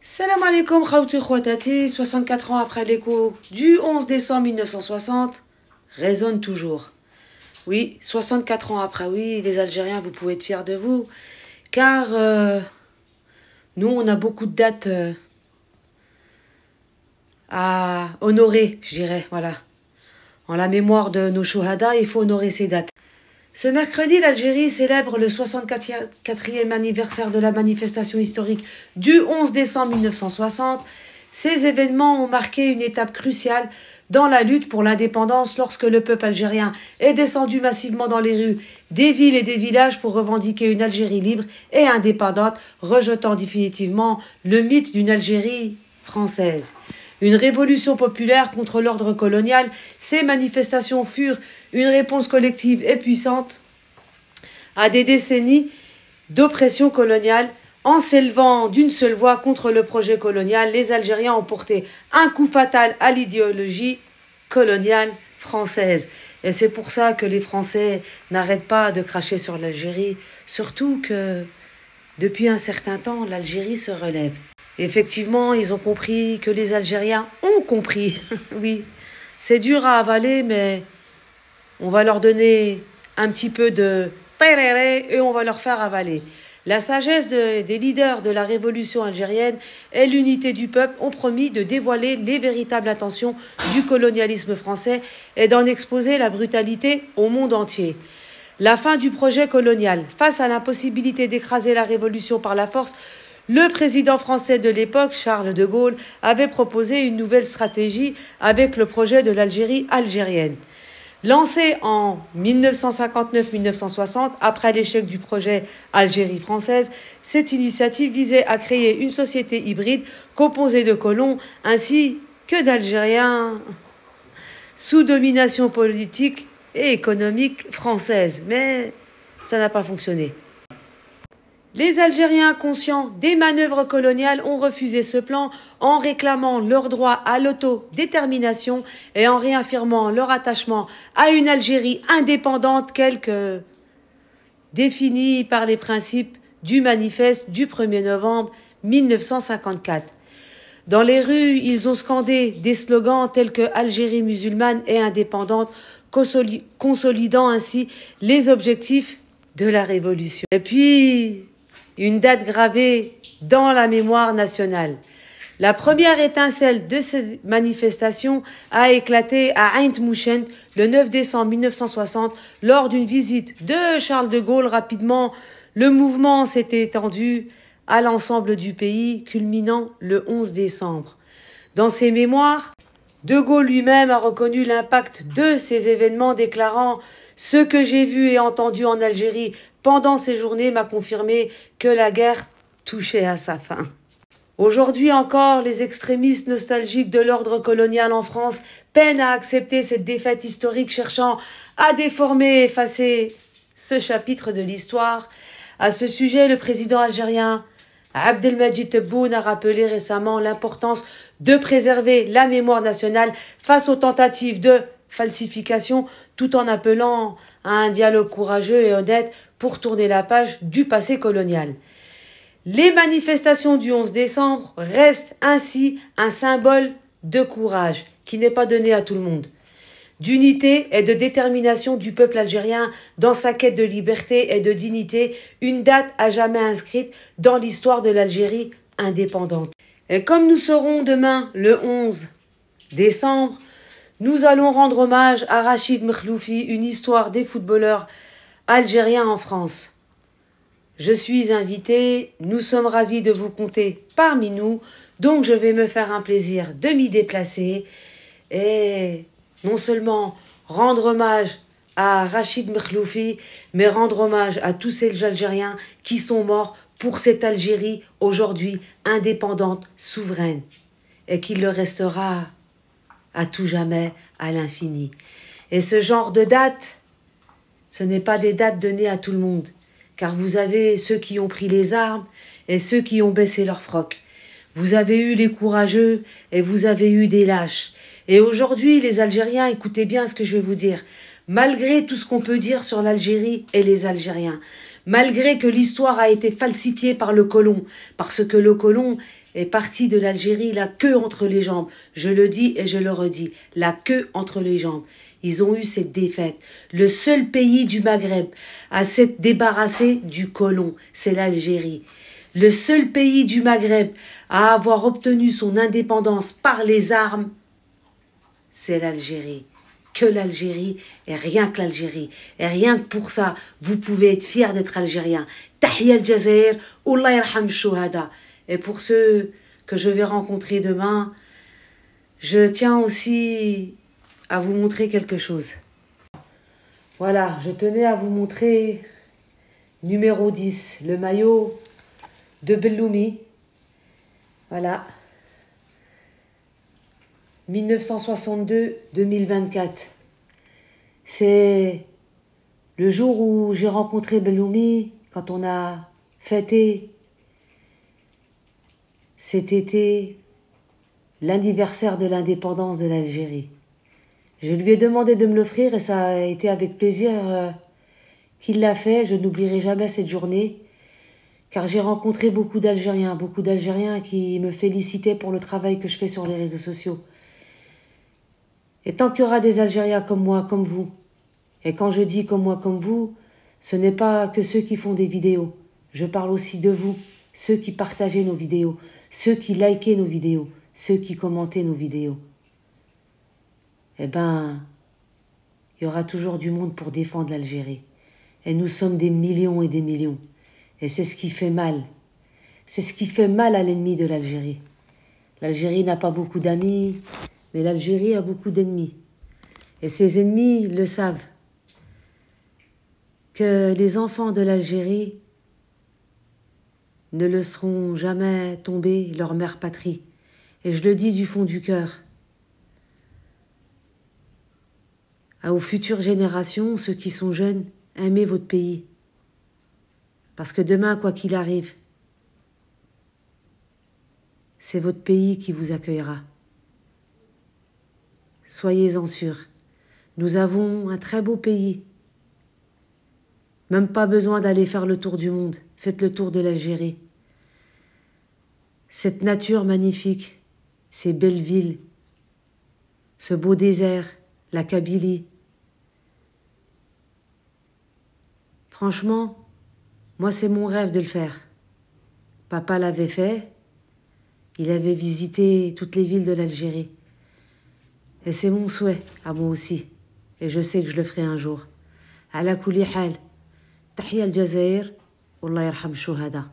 Salam alaikum, khawti khwatati, 64 ans après l'écho du 11 décembre 1960, résonne toujours. Oui, 64 ans après, oui, les Algériens, vous pouvez être fiers de vous, car nous, on a beaucoup de dates à honorer, je dirais, voilà. En la mémoire de nos chouhada, il faut honorer ces dates. Ce mercredi, l'Algérie célèbre le 64e anniversaire de la manifestation historique du 11 décembre 1960. Ces événements ont marqué une étape cruciale dans la lutte pour l'indépendance lorsque le peuple algérien est descendu massivement dans les rues des villes et des villages pour revendiquer une Algérie libre et indépendante, rejetant définitivement le mythe d'une Algérie française. Une révolution populaire contre l'ordre colonial, ces manifestations furent une réponse collective et puissante à des décennies d'oppression coloniale. En s'élevant d'une seule voix contre le projet colonial, les Algériens ont porté un coup fatal à l'idéologie coloniale française. Et c'est pour ça que les Français n'arrêtent pas de cracher sur l'Algérie, surtout que depuis un certain temps, l'Algérie se relève. Effectivement, ils ont compris que les Algériens ont compris. Oui, c'est dur à avaler, mais on va leur donner un petit peu de tereré et on va leur faire avaler. La sagesse des leaders de la révolution algérienne et l'unité du peuple ont promis de dévoiler les véritables intentions du colonialisme français et d'en exposer la brutalité au monde entier. La fin du projet colonial, face à l'impossibilité d'écraser la révolution par la force, le président français de l'époque, Charles de Gaulle, avait proposé une nouvelle stratégie avec le projet de l'Algérie algérienne. Lancé en 1959-1960, après l'échec du projet Algérie française, cette initiative visait à créer une société hybride composée de colons ainsi que d'Algériens sous domination politique et économique française. Mais ça n'a pas fonctionné. Les Algériens, conscients des manœuvres coloniales, ont refusé ce plan en réclamant leur droit à l'autodétermination et en réaffirmant leur attachement à une Algérie indépendante telle que définie par les principes du manifeste du 1er novembre 1954. Dans les rues, ils ont scandé des slogans tels que Algérie musulmane et indépendante, consolidant ainsi les objectifs de la révolution. Et puis, une date gravée dans la mémoire nationale. La première étincelle de cette manifestation a éclaté à Ain Mouchent le 9 décembre 1960 lors d'une visite de Charles de Gaulle. Rapidement, le mouvement s'est étendu à l'ensemble du pays, culminant le 11 décembre. Dans ses mémoires, de Gaulle lui-même a reconnu l'impact de ces événements, déclarant « Ce que j'ai vu et entendu en Algérie pendant ces journées m'a confirmé que la guerre touchait à sa fin. » Aujourd'hui encore, les extrémistes nostalgiques de l'ordre colonial en France peinent à accepter cette défaite historique, cherchant à déformer et effacer ce chapitre de l'histoire. À ce sujet, le président algérien Abdelmadjid Tebboune a rappelé récemment l'importance de préserver la mémoire nationale face aux tentatives de falsification, tout en appelant à un dialogue courageux et honnête pour tourner la page du passé colonial. Les manifestations du 11 décembre restent ainsi un symbole de courage qui n'est pas donné à tout le monde, d'unité et de détermination du peuple algérien dans sa quête de liberté et de dignité, une date à jamais inscrite dans l'histoire de l'Algérie indépendante. Et comme nous serons demain le 11 décembre, nous allons rendre hommage à Rachid Mkhloufi, une histoire des footballeurs algériens en France. Je suis invité, nous sommes ravis de vous compter parmi nous, donc je vais me faire un plaisir de m'y déplacer et non seulement rendre hommage à Rachid Mkhloufi, mais rendre hommage à tous ces Algériens qui sont morts pour cette Algérie aujourd'hui indépendante, souveraine, et qui le restera à tout jamais, à l'infini. Et ce genre de date, ce n'est pas des dates données à tout le monde, car vous avez ceux qui ont pris les armes et ceux qui ont baissé leur froc. Vous avez eu les courageux et vous avez eu des lâches. Et aujourd'hui, les Algériens, écoutez bien ce que je vais vous dire. Malgré tout ce qu'on peut dire sur l'Algérie et les Algériens, malgré que l'histoire a été falsifiée par le colon, parce que le colon est parti de l'Algérie la queue entre les jambes. Je le dis et je le redis, la queue entre les jambes. Ils ont eu cette défaite. Le seul pays du Maghreb à s'être débarrassé du colon, c'est l'Algérie. Le seul pays du Maghreb à avoir obtenu son indépendance par les armes, c'est l'Algérie. Que l'Algérie, et rien que l'Algérie. Et rien que pour ça, vous pouvez être fiers d'être algérien. Tahia al-Jazair, Allah yarham shuhada. Et pour ceux que je vais rencontrer demain, je tiens aussi à vous montrer quelque chose. Voilà, je tenais à vous montrer numéro 10, le maillot de Belloumi. Voilà. 1962-2024. C'est le jour où j'ai rencontré Belloumi, quand on a fêté cet été l'anniversaire de l'indépendance de l'Algérie. Je lui ai demandé de me l'offrir et ça a été avec plaisir qu'il l'a fait. Je n'oublierai jamais cette journée car j'ai rencontré beaucoup d'Algériens qui me félicitaient pour le travail que je fais sur les réseaux sociaux. Et tant qu'il y aura des Algériens comme moi, comme vous, et quand je dis comme moi, comme vous, ce n'est pas que ceux qui font des vidéos. Je parle aussi de vous, ceux qui partagez nos vidéos, ceux qui likez nos vidéos, ceux qui commentaient nos vidéos. Eh ben, il y aura toujours du monde pour défendre l'Algérie. Et nous sommes des millions et des millions. Et c'est ce qui fait mal. C'est ce qui fait mal à l'ennemi de l'Algérie. L'Algérie n'a pas beaucoup d'amis, mais l'Algérie a beaucoup d'ennemis. Et ces ennemis le savent. Que les enfants de l'Algérie ne laisseront jamais tomber leur mère patrie. Et je le dis du fond du cœur. Aux futures générations, ceux qui sont jeunes, aimez votre pays. Parce que demain, quoi qu'il arrive, c'est votre pays qui vous accueillera. Soyez-en sûrs. Nous avons un très beau pays. Même pas besoin d'aller faire le tour du monde. Faites le tour de l'Algérie. Cette nature magnifique, ces belles villes, ce beau désert, la Kabylie. Franchement, moi c'est mon rêve de le faire. Papa l'avait fait. Il avait visité toutes les villes de l'Algérie. Et c'est mon souhait, à moi aussi. Et je sais que je le ferai un jour. Ala kulli hal. Tahia al-Jazair. Allah yarham shuhada.